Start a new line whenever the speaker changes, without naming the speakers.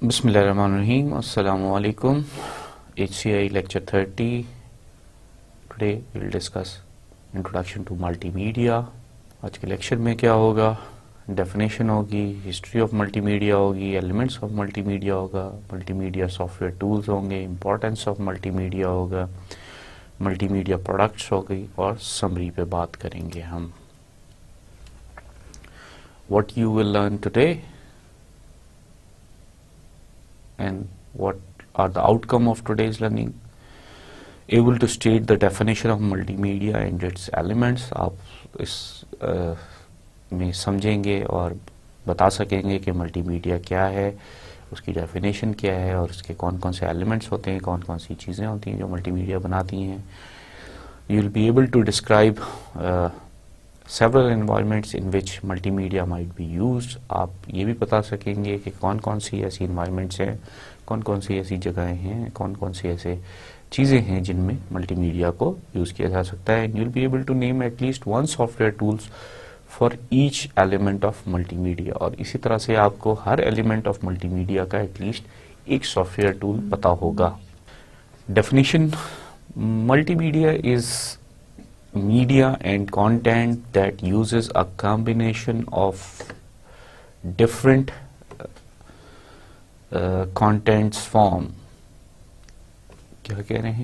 Bismillahirrahmanirrahim. Assalamu alaikum. HCI lecture 30. Today we will discuss introduction to multimedia. आज के lecture में क्या होगा, डेफिनेशन होगी, हिस्ट्री ऑफ मल्टीमीडिया होगी, एलिमेंट्स ऑफ मल्टीमीडिया होगा, मल्टीमीडिया सॉफ्टवेयर टूल्स होंगे, इंपॉर्टेंस ऑफ मल्टीमीडिया होगा, मल्टीमीडिया प्रोडक्ट्स होगी और समरी पे बात करेंगे हम. What you will learn today and what are the outcome of today's learning. Able to state the definition of multimedia and its elements. आप इस में समझेंगे और बता सकेंगे कि मल्टीमीडिया क्या है, उसकी डेफिनेशन क्या है और उसके कौन कौन से एलिमेंट्स होते हैं, कौन कौन सी चीज़ें होती हैं जो मल्टीमीडिया बनाती हैं. You will be able to describe several environments in which multimedia might be used. आप ये भी बता सकेंगे कि कौन कौन सी ऐसी environments हैं, कौन कौन सी ऐसी जगहें हैं, कौन कौन सी ऐसे चीज़ें हैं जिनमें मल्टीमीडिया को यूज़ किया जा सकता है. And you'll be able to name at least one software tools for each element of multimedia. और इसी तरह से आपको हर element of multimedia का at least एक software tool पता होगा. Definition: multimedia is media and content that uses a combination of different contents form. क्या कह रहे हैं?